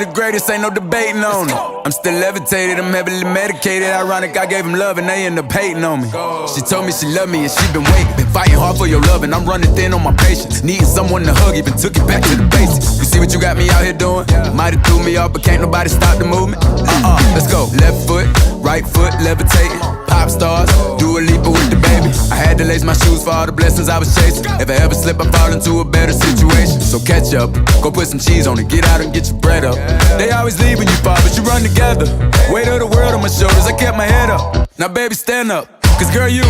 of the greatest, ain't no debating on it. I'm still levitated, I'm heavily medicated. Ironic, I gave him love and they end up hating on me. She told me she loved me and she been waiting. Been fighting hard for your love and I'm running thin on my patience. Needing someone to hug, even took it back to the basics. You see what you got me out here doing? Might've threw me off, but can't nobody stop the movement. Let's go. Left foot, right foot, levitating. Pop stars, do a leaper with the baby. I had to lace my shoes for all the blessings I was chasing. If I ever slip, I fall into a better situation. So catch up, go put some cheese on it, get out and get your bread up. They always leave when you fall, but you run together. Weight of the world on my shoulders, I kept my head up. Now baby, stand up, cause girl, you